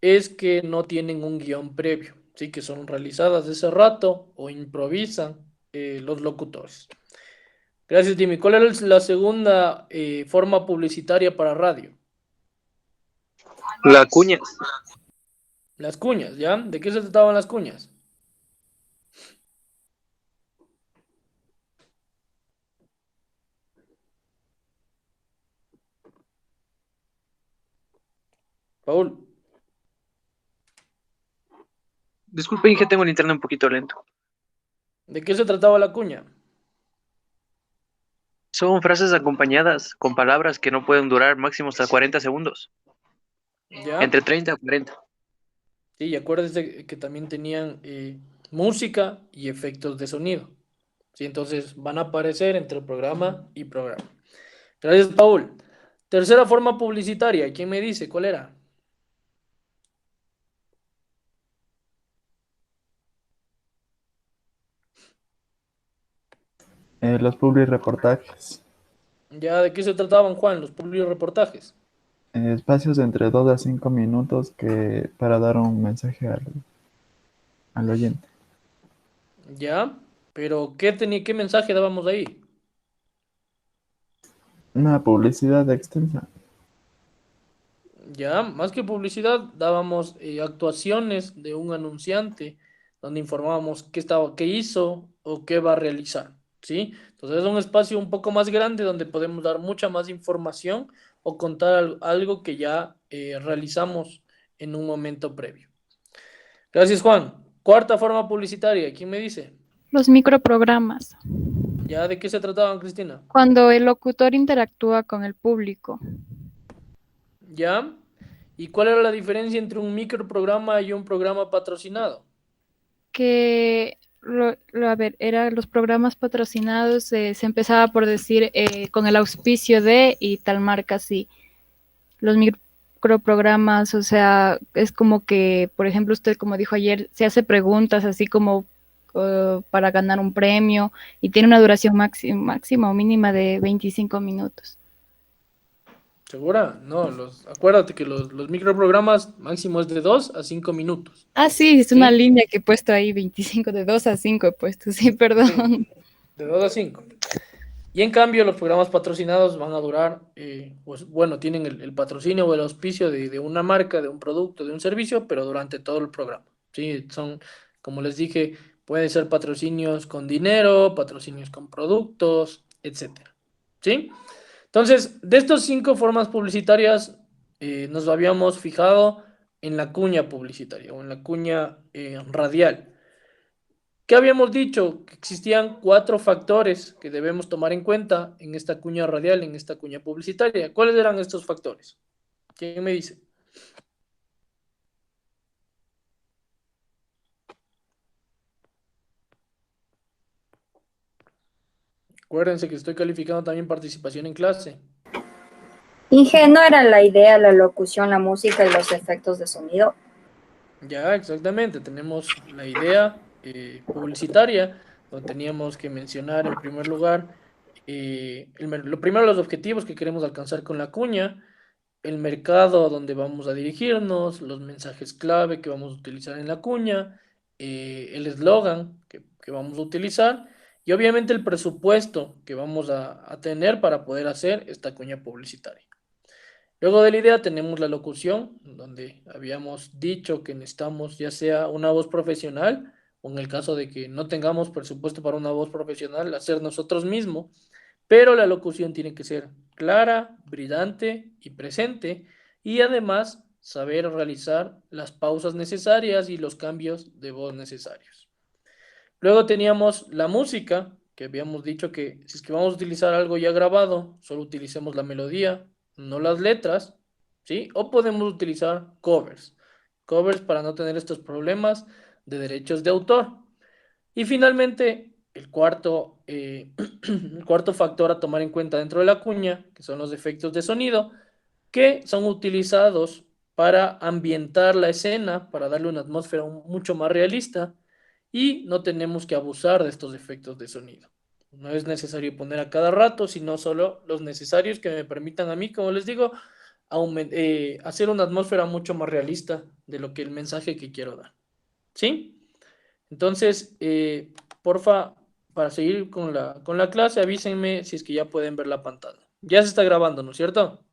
es que no tienen un guión previo, sí, que son realizadas de ese rato o improvisan los locutores. Gracias, Jimmy. ¿Cuál era la segunda forma publicitaria para radio? La cuña. Las cuñas, ¿ya? ¿De qué se trataban las cuñas? Paul, Disculpen que tengo el internet un poquito lento. ¿de qué se trataba la cuña? Son frases acompañadas con palabras que no pueden durar máximo hasta 40 segundos. ¿Ya? Entre 30 a 40. Sí, y acuérdense que también tenían música y efectos de sonido. Sí, entonces van a aparecer entre programa y programa. Gracias, Paul. Tercera forma publicitaria. ¿Quién me dice cuál era? Los public reportajes. ¿Ya de qué se trataban, Juan? Los public reportajes. Espacios de entre 2 a 5 minutos que, para dar un mensaje al oyente. ¿Ya? Pero ¿qué mensaje dábamos ahí? Una publicidad extensa. Ya, más que publicidad, dábamos actuaciones de un anunciante donde informábamos qué estaba, qué hizo o qué va a realizar, ¿sí? Entonces es un espacio un poco más grande donde podemos dar mucha más información o contar algo que ya realizamos en un momento previo. Gracias, Juan. Cuarta forma publicitaria, ¿quién me dice? Los microprogramas, ¿Ya de qué se trataban, Cristina? cuando el locutor interactúa con el público, ¿Ya? ¿Y cuál era la diferencia entre un microprograma y un programa patrocinado? que a ver, eran los programas patrocinados, se empezaba por decir con el auspicio de y tal marca, sí. Los microprogramas, o sea, es como que, por ejemplo, usted, como dijo ayer, se hace preguntas así como para ganar un premio y tiene una duración máxima o mínima de 25 minutos. ¿Segura? No, acuérdate que los microprogramas máximo es de 2 a 5 minutos. Ah, sí, es una ¿Sí? línea que he puesto ahí, 25 de 2 a 5 he puesto, sí, Sí, perdón. de 2 a 5. Y en cambio, los programas patrocinados van a durar, pues bueno, tienen el patrocinio o el auspicio de una marca, de un producto, de un servicio, pero durante todo el programa. Sí, son, como les dije, pueden ser patrocinios con dinero, patrocinios con productos, etcétera. ¿Sí? Entonces, de estas 5 formas publicitarias, nos habíamos fijado en la cuña publicitaria o en la cuña radial. ¿Qué habíamos dicho? Que existían 4 factores que debemos tomar en cuenta en esta cuña radial, en esta cuña publicitaria. ¿Cuáles eran estos factores? ¿Quién me dice? Acuérdense que estoy calificando también participación en clase. Inge, ¿no era la idea, la locución, la música y los efectos de sonido? Ya, exactamente. Tenemos la idea publicitaria, donde teníamos que mencionar en primer lugar, lo primero, los objetivos que queremos alcanzar con la cuña, el mercado donde vamos a dirigirnos, los mensajes clave que vamos a utilizar en la cuña, el eslogan que vamos a utilizar y obviamente el presupuesto que vamos a tener para poder hacer esta cuña publicitaria. Luego de la idea tenemos la locución, donde habíamos dicho que necesitamos ya sea una voz profesional, o en el caso de que no tengamos presupuesto para una voz profesional, hacer nosotros mismos, pero la locución tiene que ser clara, brillante y presente, y además saber realizar las pausas necesarias y los cambios de voz necesarios. Luego teníamos la música, que habíamos dicho que si es que vamos a utilizar algo ya grabado, solo utilicemos la melodía, no las letras, ¿sí? O podemos utilizar covers, covers para no tener estos problemas de derechos de autor. Y finalmente, el cuarto factor a tomar en cuenta dentro de la cuña, que son los efectos de sonido, que son utilizados para ambientar la escena, para darle una atmósfera mucho más realista y no tenemos que abusar de estos efectos de sonido. No es necesario poner a cada rato, sino solo los necesarios que me permitan a mí, como les digo, hacer una atmósfera mucho más realista de lo que el mensaje que quiero dar. ¿Sí? Entonces, porfa, para seguir con la clase, avísenme si es que ya pueden ver la pantalla. Ya se está grabando, ¿no es cierto?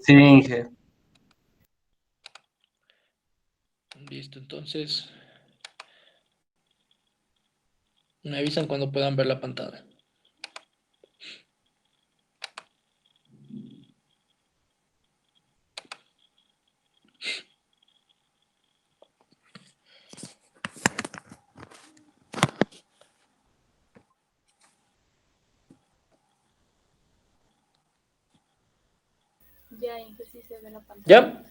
Sí, Inge. Listo, entonces me avisan cuando puedan ver la pantalla. Ya, Inge, sí se ve la pantalla. ¿Ya?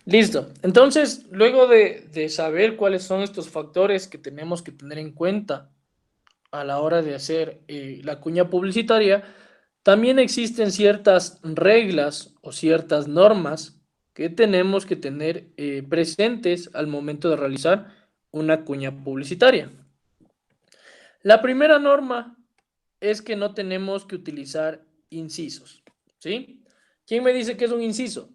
Listo. Entonces, luego de saber cuáles son estos factores que tenemos que tener en cuenta a la hora de hacer la cuña publicitaria, también existen ciertas reglas o ciertas normas que tenemos que tener presentes al momento de realizar una cuña publicitaria. La primera norma es que no tenemos que utilizar incisos, ¿sí? ¿Quién me dice que es un inciso?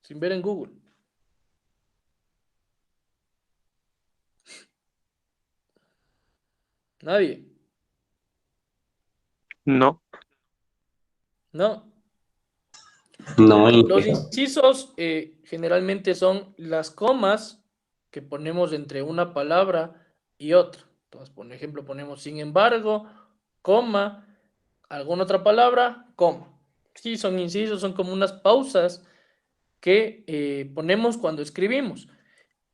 Sin ver en Google. Nadie. No. No. No, Los Inge. incisos generalmente son las comas que ponemos entre una palabra y otra. Entonces, por ejemplo, ponemos sin embargo, coma, alguna otra palabra, coma. Sí, son incisos, son como unas pausas que ponemos cuando escribimos.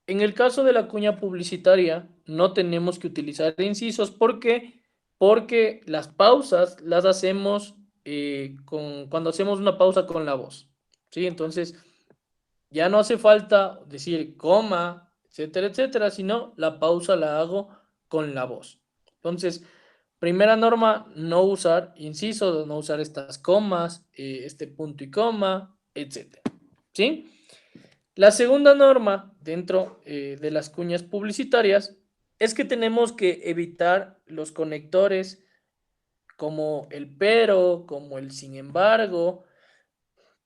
En el caso de la cuña publicitaria, no tenemos que utilizar incisos. ¿Por qué? Porque las pausas las hacemos cuando hacemos una pausa con la voz. ¿Sí? Entonces, ya no hace falta decir coma, etcétera, etcétera, sino la pausa la hago con la voz. Entonces, primera norma, no usar incisos, no usar estas comas, este punto y coma, etcétera. ¿Sí? La segunda norma dentro de las cuñas publicitarias es que tenemos que evitar los conectores como el pero, como el sin embargo,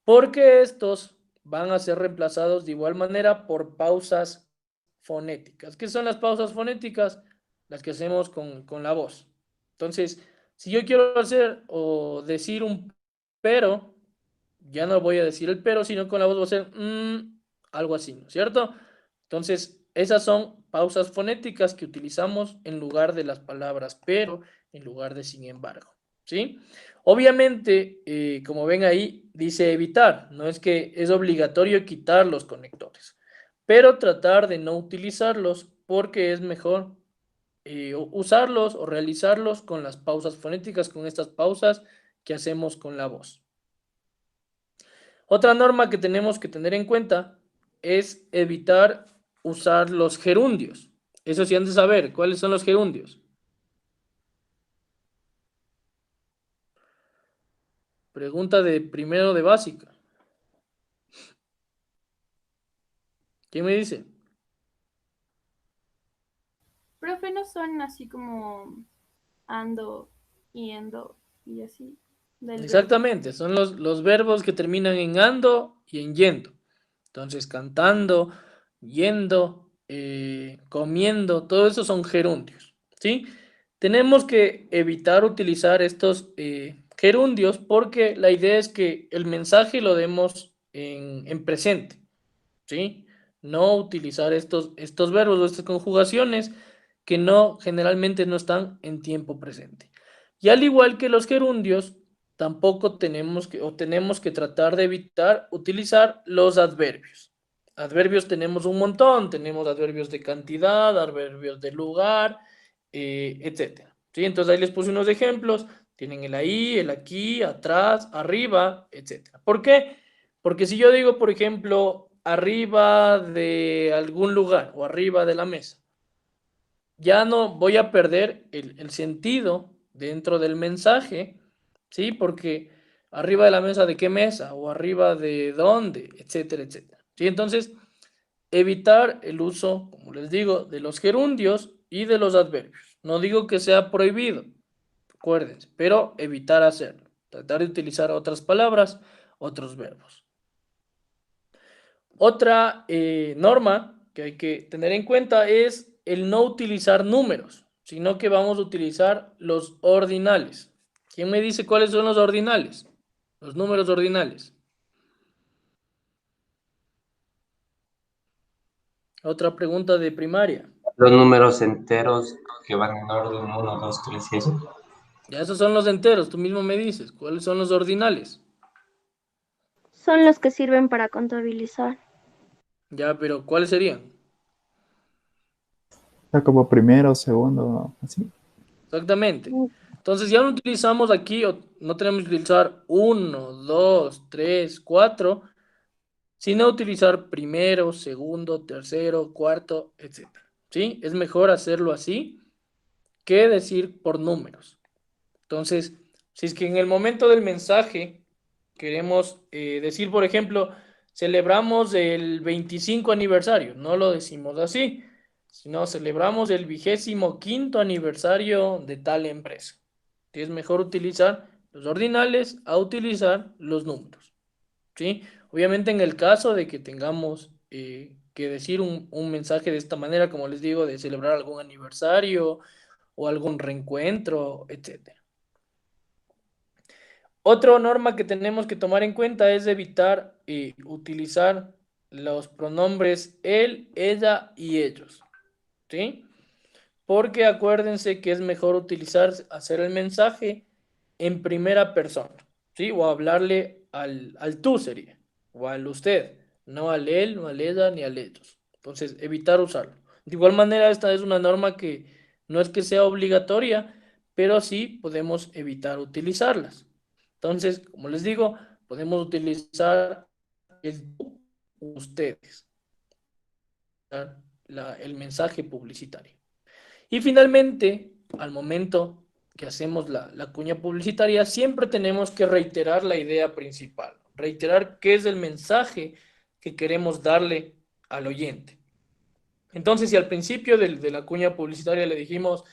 porque estos van a ser reemplazados de igual manera por pausas fonéticas. ¿Qué son las pausas fonéticas? Las que hacemos con la voz. Entonces, si yo quiero hacer o decir un pero, ya no voy a decir el pero, sino con la voz voy a hacer algo así, ¿no es cierto? Entonces, esas son pausas fonéticas que utilizamos en lugar de las palabras pero, en lugar de sin embargo, ¿sí? Obviamente, como ven ahí, dice evitar, no es que es obligatorio quitar los conectores, pero tratar de no utilizarlos porque es mejor usarlos o realizarlos con las pausas fonéticas, con estas pausas que hacemos con la voz. Otra norma que tenemos que tener en cuenta es evitar usar los gerundios. Eso sí han de saber, ¿cuáles son los gerundios? Pregunta de primero de básica. ¿Quién me dice? Profe, ¿no son así como ando, yendo y así? Del verbo. Exactamente, son los verbos que terminan en ando y en yendo. Entonces, cantando, yendo, comiendo, todo eso son gerundios, ¿sí? Tenemos que evitar utilizar estos gerundios porque la idea es que el mensaje lo demos en presente, ¿sí? No utilizar estos verbos o estas conjugaciones que generalmente no están en tiempo presente. Y al igual que los gerundios, tampoco tenemos que tratar de evitar utilizar los adverbios. Adverbios tenemos un montón, tenemos adverbios de cantidad, adverbios de lugar, etcétera. ¿Sí? Entonces ahí les puse unos ejemplos, tienen el ahí, el aquí, atrás, arriba, etcétera. ¿Por qué? Porque si yo digo, por ejemplo, arriba de algún lugar o arriba de la mesa, ya no voy a perder el sentido dentro del mensaje, ¿sí? Porque arriba de la mesa, ¿de qué mesa? O arriba de dónde, etcétera, etcétera. ¿Sí? Entonces, evitar el uso, como les digo, de los gerundios y de los adverbios. No digo que sea prohibido, acuérdense, pero evitar hacerlo. Tratar de utilizar otras palabras, otros verbos. Otra norma que hay que tener en cuenta es el no utilizar números, sino que vamos a utilizar los ordinales. ¿Quién me dice cuáles son los ordinales? Los números ordinales. Otra pregunta de primaria. Los números enteros que van en orden uno, 2, 3 y eso. Ya esos son los enteros, tú mismo me dices. ¿Cuáles son los ordinales? Son los que sirven para contabilizar. Ya, pero ¿cuáles serían? Está como primero, segundo, así. Exactamente. Entonces ya no utilizamos aquí, no tenemos que utilizar 1, 2, 3, 4, sino utilizar primero, segundo, tercero, cuarto, etc. ¿Sí? Es mejor hacerlo así que decir por números. Entonces, si es que en el momento del mensaje queremos decir, por ejemplo, celebramos el 25 aniversario, no lo decimos así, sino celebramos el 25º aniversario de tal empresa. Es mejor utilizar los ordinales a utilizar los números, ¿sí? Obviamente en el caso de que tengamos que decir un mensaje de esta manera, como les digo, de celebrar algún aniversario o algún reencuentro, etcétera. Otra norma que tenemos que tomar en cuenta es evitar utilizar los pronombres él, ella y ellos, ¿sí? Porque acuérdense que es mejor hacer el mensaje en primera persona, ¿sí? O hablarle al tú sería, o al usted, no al él, no al ella, ni al ellos. Entonces, evitar usarlo. De igual manera, esta es una norma que no es que sea obligatoria, pero sí podemos evitar utilizarlas. Entonces, como les digo, podemos utilizar el tú, ustedes, el mensaje publicitario. Y finalmente, al momento que hacemos la cuña publicitaria, siempre tenemos que reiterar la idea principal, reiterar qué es el mensaje que queremos darle al oyente. Entonces, si al principio de la cuña publicitaria le dijimos,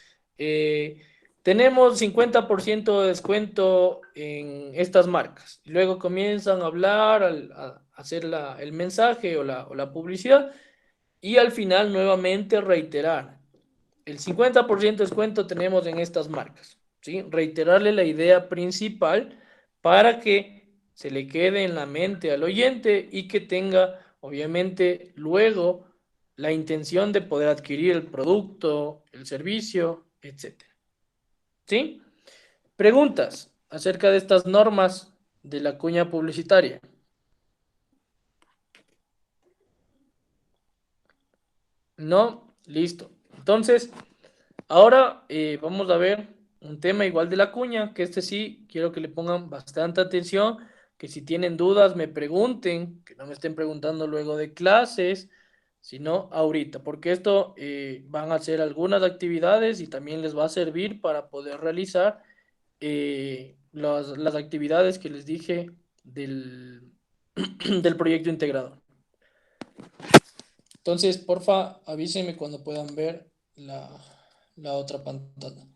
tenemos 50% de descuento en estas marcas, y luego comienzan a hablar, a hacer el mensaje o la publicidad, y al final nuevamente reiterar, el 50% de descuento tenemos en estas marcas, ¿sí? Reiterarle la idea principal para que se le quede en la mente al oyente y que tenga, obviamente, luego la intención de poder adquirir el producto, el servicio, etc. ¿Sí? Preguntas acerca de estas normas de la cuña publicitaria. ¿No? Listo. Entonces, ahora vamos a ver un tema igual de la cuña, que este sí quiero que le pongan bastante atención, que si tienen dudas me pregunten, que no me estén preguntando luego de clases, sino ahorita, porque esto van a ser algunas actividades y también les va a servir para poder realizar las actividades que les dije del, del proyecto integrador. Entonces, porfa, avísenme cuando puedan ver la otra pantalla.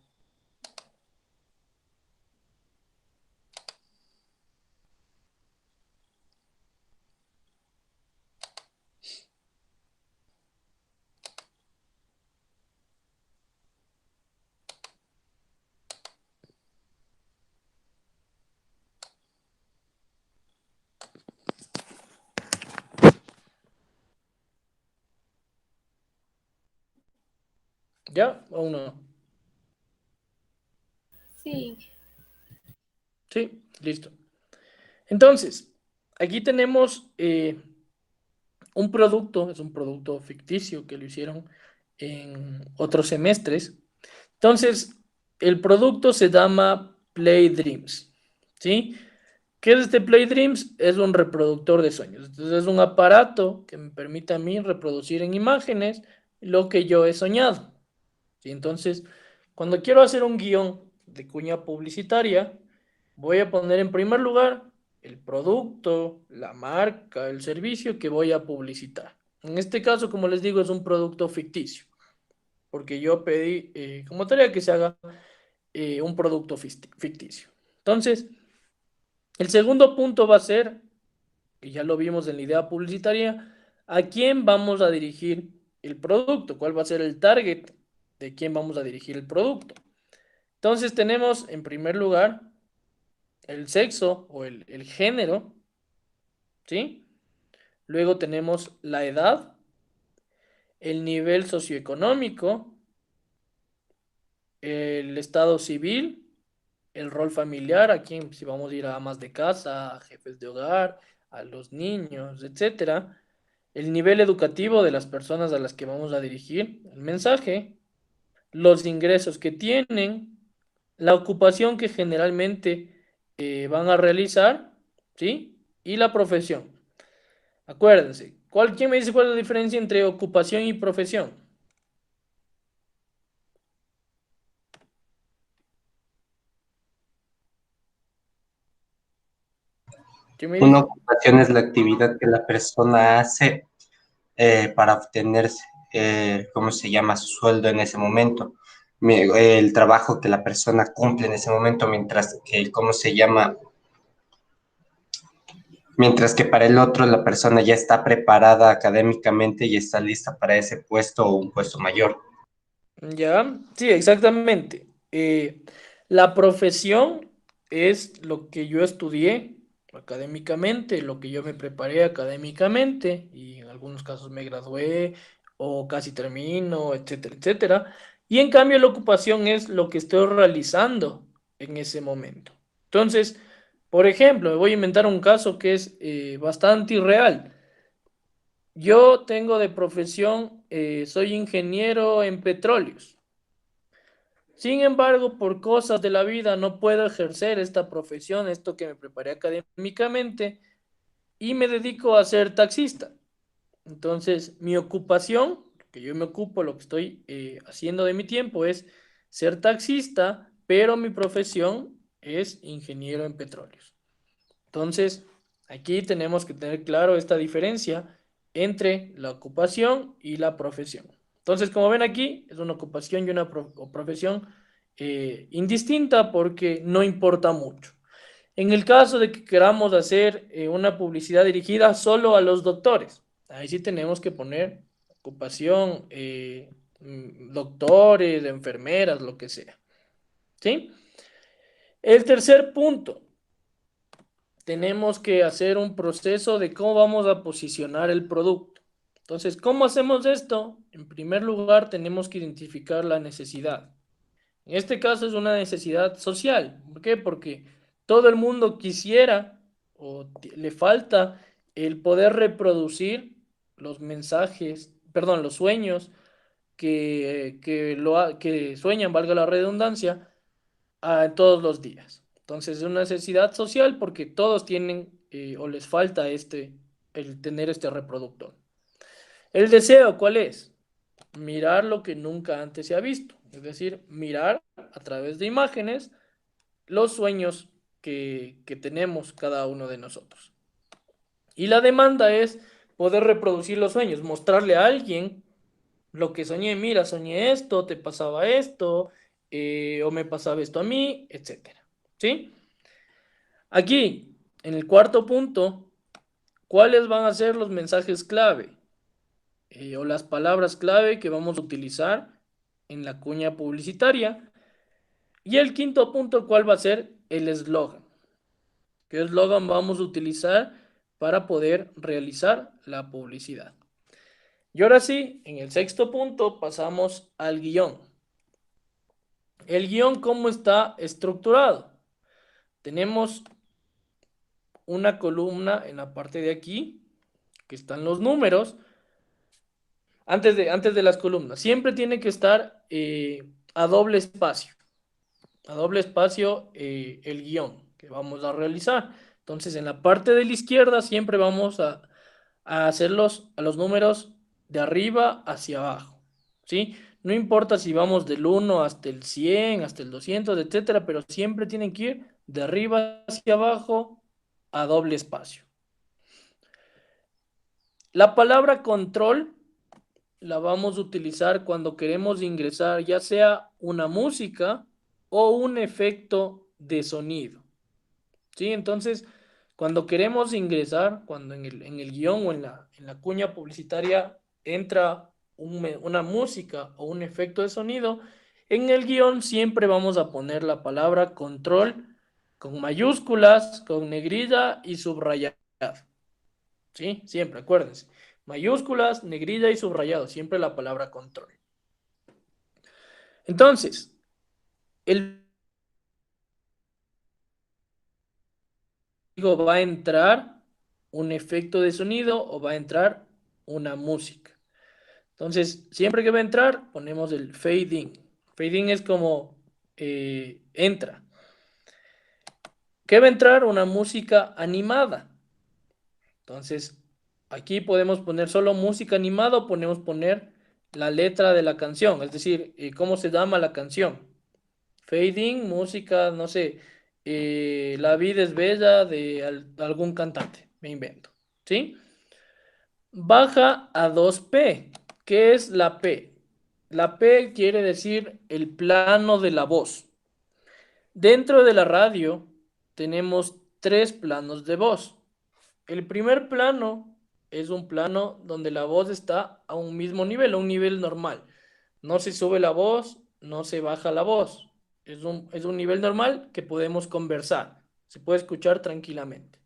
¿Ya o no? Sí. Sí, listo. Entonces, aquí tenemos un producto, es un producto ficticio que lo hicieron en otros semestres. Entonces, el producto se llama Play Dreams, ¿sí? ¿Qué es este Play Dreams? Es un reproductor de sueños. Entonces, es un aparato que me permite a mí reproducir en imágenes lo que yo he soñado, ¿sí? Entonces, cuando quiero hacer un guión de cuña publicitaria, voy a poner en primer lugar el producto, la marca, el servicio que voy a publicitar. En este caso, como les digo, es un producto ficticio, porque yo pedí como tarea que se haga un producto ficticio. Entonces, el segundo punto va a ser, y ya lo vimos en la idea publicitaria, ¿a quién vamos a dirigir el producto? ¿Cuál va a ser el target de quién vamos a dirigir el producto? Entonces tenemos en primer lugar el sexo o el género, ¿sí? Luego tenemos la edad, el nivel socioeconómico, el estado civil, el rol familiar, a quién, si vamos a ir a amas de casa, a jefes de hogar, a los niños, etcétera. El nivel educativo de las personas a las que vamos a dirigir el mensaje, los ingresos que tienen, la ocupación que generalmente van a realizar, ¿sí? Y la profesión. Acuérdense, ¿quién me dice cuál es la diferencia entre ocupación y profesión? ¿Quién me Una dice? ocupación es la actividad que la persona hace para obtener, ¿cómo se llama?, su sueldo en ese momento. El trabajo que la persona cumple en ese momento, mientras que, ¿cómo se llama? Mientras que para el otro la persona ya está preparada académicamente y está lista para ese puesto o un puesto mayor. Ya, sí, exactamente. La profesión es lo que yo estudié académicamente, lo que yo me preparé académicamente y en algunos casos me gradué o casi termino, etcétera, etcétera. Y en cambio la ocupación es lo que estoy realizando en ese momento. Entonces, por ejemplo, me voy a inventar un caso que es bastante irreal. Yo tengo de profesión, soy ingeniero en petróleos. Sin embargo, por cosas de la vida no puedo ejercer esta profesión, esto que me preparé académicamente, y me dedico a ser taxista. Entonces, mi ocupación, que yo me ocupo, lo que estoy haciendo de mi tiempo es ser taxista, pero mi profesión es ingeniero en petróleos. Entonces, aquí tenemos que tener claro esta diferencia entre la ocupación y la profesión. Entonces, como ven aquí, es una ocupación y una profesión indistinta porque no importa mucho. En el caso de que queramos hacer una publicidad dirigida solo a los doctores, ahí sí tenemos que poner ocupación, doctores, enfermeras, lo que sea. ¿Sí? El tercer punto, tenemos que hacer un proceso de cómo vamos a posicionar el producto. Entonces, ¿cómo hacemos esto? En primer lugar, tenemos que identificar la necesidad. En este caso es una necesidad social. ¿Por qué? Porque todo el mundo quisiera o le falta el poder reproducir los mensajes, perdón, los sueños que sueñan, valga la redundancia, todos los días. Entonces es una necesidad social porque todos tienen o les falta el tener este reproductor. El deseo, ¿cuál es? Mirar lo que nunca antes se ha visto. Es decir, mirar a través de imágenes los sueños que tenemos cada uno de nosotros. Y la demanda es poder reproducir los sueños, mostrarle a alguien lo que soñé. Mira, soñé esto, te pasaba esto, o me pasaba esto a mí, etcétera. ¿Sí? Aquí, en el cuarto punto, ¿cuáles van a ser los mensajes clave o las palabras clave que vamos a utilizar en la cuña publicitaria? Y el quinto punto, ¿cuál va a ser el eslogan? ¿Qué eslogan vamos a utilizar para poder realizar la publicidad? Y ahora sí, en el sexto punto pasamos al guión. El guión, ¿cómo está estructurado? Tenemos una columna en la parte de aquí, que están los números, antes de las columnas. Siempre tiene que estar a doble espacio. A doble espacio el guión que vamos a realizar. Entonces, en la parte de la izquierda siempre vamos a hacerlos a los números de arriba hacia abajo. ¿Sí? No importa si vamos del 1 hasta el 100, hasta el 200, etcétera, pero siempre tienen que ir de arriba hacia abajo a doble espacio. La palabra control la vamos a utilizar cuando queremos ingresar ya sea una música o un efecto de sonido. ¿Sí? Entonces, cuando queremos ingresar, cuando en el guión o en la cuña publicitaria entra una música o un efecto de sonido, en el guión siempre vamos a poner la palabra control con mayúsculas, con negrilla y subrayado. ¿Sí? Siempre, acuérdense. Mayúsculas, negrilla y subrayado. Siempre la palabra control. Entonces, el va a entrar un efecto de sonido o va a entrar una música. Entonces, siempre que va a entrar, ponemos el fade in. Fade in es como entra. ¿Qué va a entrar? Una música animada. Entonces, aquí podemos poner solo música animada o podemos poner la letra de la canción, es decir, cómo se llama la canción. Fade in, música, no sé, La vida es bella de algún cantante, me invento, ¿sí? Baja a 2P. ¿Qué es la P? La P quiere decir el plano de la voz. Dentro de la radio tenemos 3 planos de voz. El primer plano es un plano donde la voz está a un mismo nivel, a un nivel normal. No se sube la voz, no se baja la voz. Es un nivel normal que podemos conversar. Se puede escuchar tranquilamente.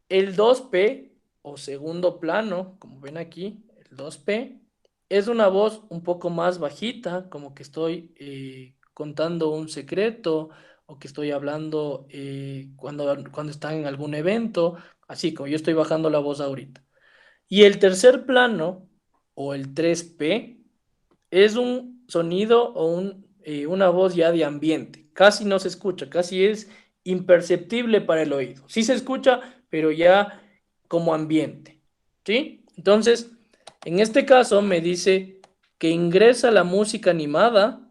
El 2P o segundo plano, como ven aquí, el 2P, es una voz un poco más bajita, como que estoy contando un secreto o que estoy hablando cuando están en algún evento, así como yo estoy bajando la voz ahorita. Y el tercer plano, o el 3P, es un sonido o una voz ya de ambiente. Casi no se escucha, casi es imperceptible para el oído. Sí se escucha, pero ya como ambiente. ¿Sí? Entonces, en este caso me dice que ingresa la música animada.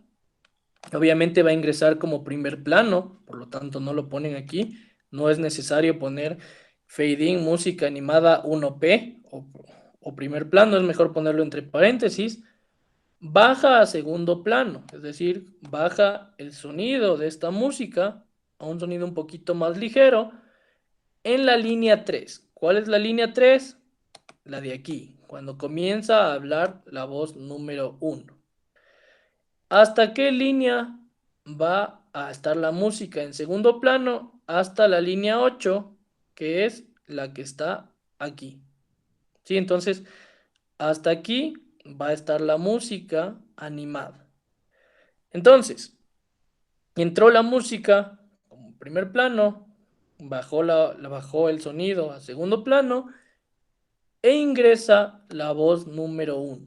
Obviamente va a ingresar como primer plano, por lo tanto no lo ponen aquí. No es necesario poner fade in, música animada 1P o primer plano, es mejor ponerlo entre paréntesis. Baja a segundo plano, es decir, baja el sonido de esta música a un sonido un poquito más ligero en la línea 3. ¿Cuál es la línea 3? La de aquí, cuando comienza a hablar la voz número 1. ¿Hasta qué línea va a estar la música en segundo plano? Hasta la línea 8, que es la que está aquí. ¿Sí? Entonces, hasta aquí va a estar la música animada. Entonces, entró la música como primer plano, bajó el sonido a segundo plano e ingresa la voz número 1.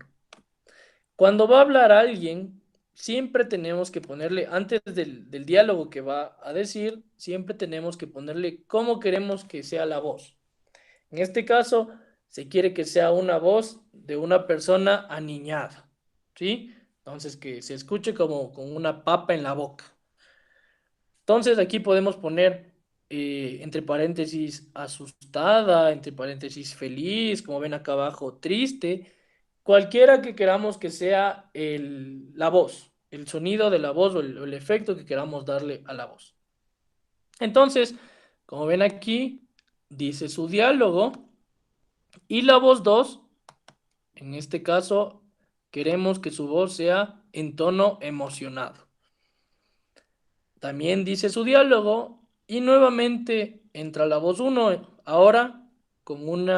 Cuando va a hablar alguien, siempre tenemos que ponerle, antes del diálogo que va a decir, siempre tenemos que ponerle cómo queremos que sea la voz. En este caso, se quiere que sea una voz de una persona aniñada, ¿sí? Entonces, que se escuche como con una papa en la boca. Entonces, aquí podemos poner entre paréntesis asustada, entre paréntesis feliz, como ven acá abajo, triste, cualquiera que queramos que sea la voz, el sonido de la voz o el efecto que queramos darle a la voz. Entonces, como ven aquí, dice su diálogo y la voz 2, en este caso, queremos que su voz sea en tono emocionado. También dice su diálogo y nuevamente entra la voz 1, ahora con un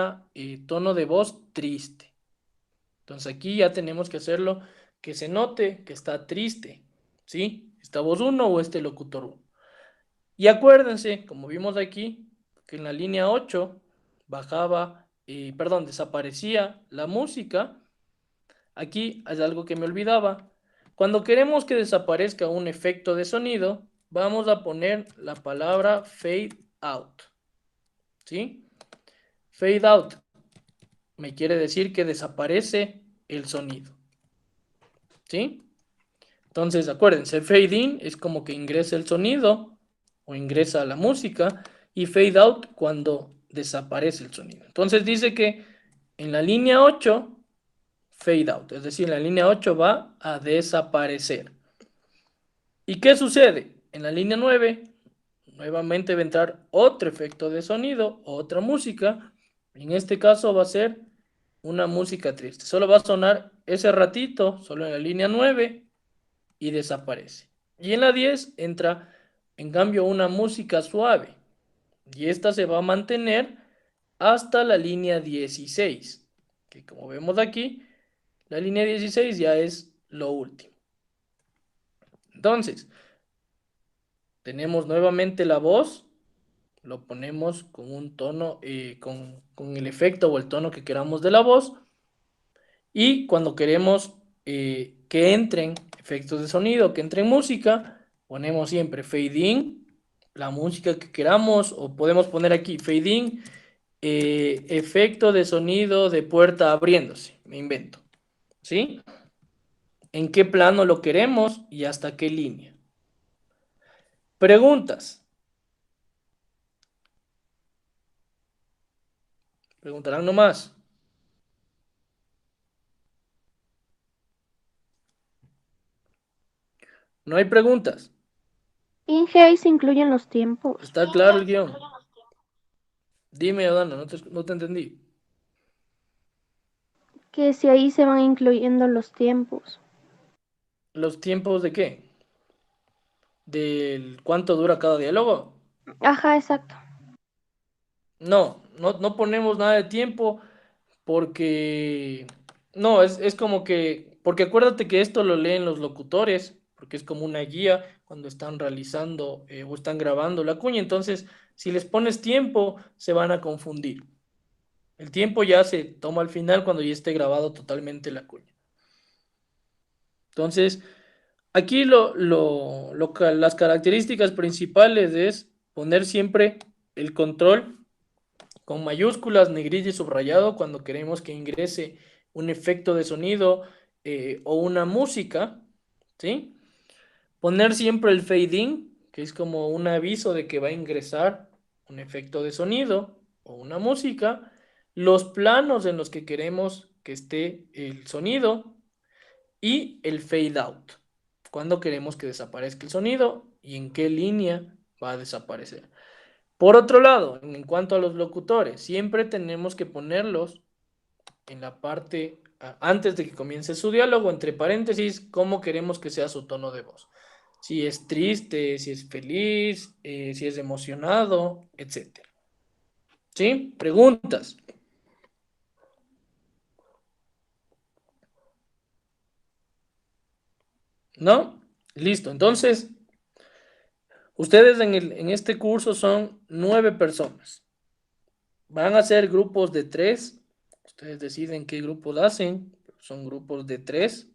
tono de voz triste. Entonces aquí ya tenemos que hacerlo que se note que está triste, ¿sí? Esta voz 1 o este locutor 1. Y acuérdense, como vimos aquí, que en la línea 8 desaparecía la música. Aquí es algo que me olvidaba. Cuando queremos que desaparezca un efecto de sonido, vamos a poner la palabra fade out. ¿Sí? Fade out me quiere decir que desaparece el sonido. ¿Sí? Entonces, acuérdense, fade in es como que ingresa el sonido o ingresa la música y fade out cuando desaparece el sonido. Entonces dice que en la línea 8, fade out, es decir, en la línea 8 va a desaparecer. ¿Y qué sucede? En la línea 9, nuevamente va a entrar otro efecto de sonido, otra música. En este caso va a ser una música triste. Solo va a sonar ese ratito, solo en la línea 9 y desaparece. Y en la 10 entra, en cambio, una música suave. Y esta se va a mantener hasta la línea 16, que como vemos aquí, la línea 16 ya es lo último. Entonces, tenemos nuevamente la voz, lo ponemos con un tono, con el efecto o el tono que queramos de la voz, y cuando queremos que entren efectos de sonido, que entren música, ponemos siempre fade in, la música que queramos, o podemos poner aquí fade in, efecto de sonido de puerta abriéndose, me invento, ¿sí? ¿En qué plano lo queremos y hasta qué línea? Preguntas. Preguntarán nomás. No hay preguntas. Inge, ahí se incluyen los tiempos. Está claro el guión. Dime, Adana, no te entendí. Que si ahí se van incluyendo los tiempos. ¿Los tiempos de qué? ¿Del cuánto dura cada diálogo? Ajá, exacto. No ponemos nada de tiempo porque... No, es como que... Porque acuérdate que esto lo leen los locutores, porque es como una guía cuando están realizando o están grabando la cuña. Entonces, si les pones tiempo, se van a confundir. El tiempo ya se toma al final cuando ya esté grabado totalmente la cuña. Entonces, aquí las características principales es poner siempre el control con mayúsculas, negrilla y subrayado cuando queremos que ingrese un efecto de sonido o una música, ¿sí? Poner siempre el fade in, que es como un aviso de que va a ingresar un efecto de sonido o una música, los planos en los que queremos que esté el sonido y el fade out, cuando queremos que desaparezca el sonido y en qué línea va a desaparecer. Por otro lado, en cuanto a los locutores, siempre tenemos que ponerlos en la parte, antes de que comience su diálogo, entre paréntesis, cómo queremos que sea su tono de voz. Si es triste, si es feliz, si es emocionado, etc. ¿Sí? Preguntas. ¿No? Listo. Entonces, ustedes en este curso son 9 personas. Van a ser grupos de 3. Ustedes deciden qué grupos hacen. Son grupos de 3.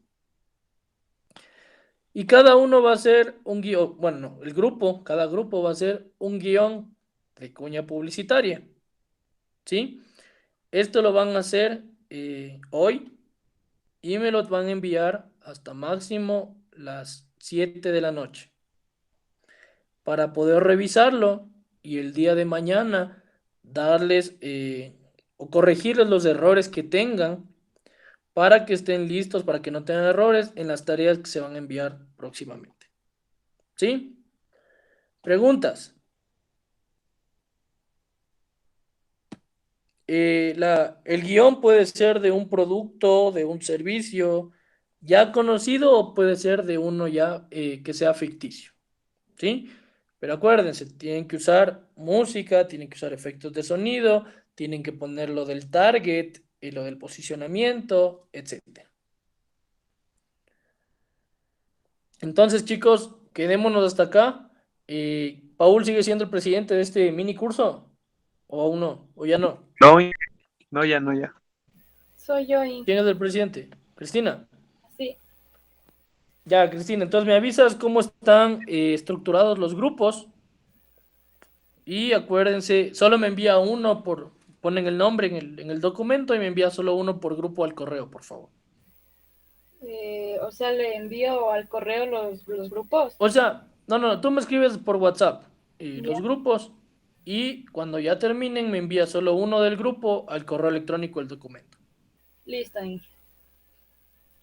Y cada uno va a ser un guión. Bueno, no, cada grupo va a ser un guión de cuña publicitaria. ¿Sí? Esto lo van a hacer hoy y me lo van a enviar hasta máximo las 7 de la noche para poder revisarlo y el día de mañana darles o corregirles los errores que tengan para que estén listos, para que no tengan errores en las tareas que se van a enviar próximamente. ¿Sí? Preguntas. El guión puede ser de un producto, de un servicio ya conocido o puede ser de uno ya que sea ficticio. ¿Sí? Pero acuérdense, tienen que usar música, tienen que usar efectos de sonido, tienen que poner lo del target y lo del posicionamiento, etc. Entonces, chicos, quedémonos hasta acá. ¿Paul sigue siendo el presidente de este mini curso? ¿O aún no? ¿O ya no? No, no, ya, no, ya. Soy yo, Inge. ¿Quién es el presidente? Cristina. Sí. Ya, Cristina, entonces me avisas cómo están estructurados los grupos. Y acuérdense, solo me envía uno ponen el nombre en el documento y me envía solo uno por grupo al correo, por favor. O sea, le envío al correo los grupos. O sea, no, tú me escribes por WhatsApp Ya. los grupos y cuando ya terminen me envía solo uno del grupo al correo electrónico el documento. Listo, Inge.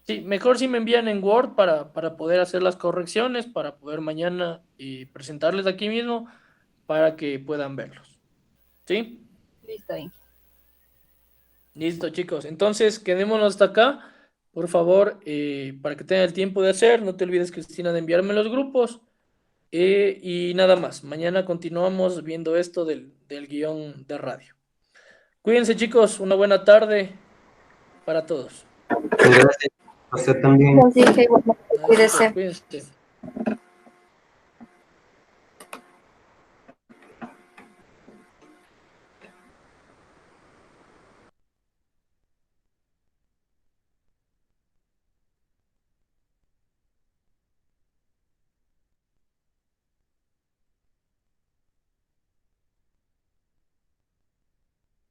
Sí, mejor si me envían en Word para poder hacer las correcciones, para poder mañana presentarles aquí mismo, para que puedan verlos. ¿Sí? Listo, Inge. Listo, chicos. Entonces, quedémonos hasta acá. Por favor, para que tengan el tiempo de hacer, no te olvides, Cristina, de enviarme los grupos. Y nada más. Mañana continuamos viendo esto del guión de radio. Cuídense, chicos. Una buena tarde para todos. Gracias. Usted también. Así que, bueno, Nada, chicos, cuídese. cuídense.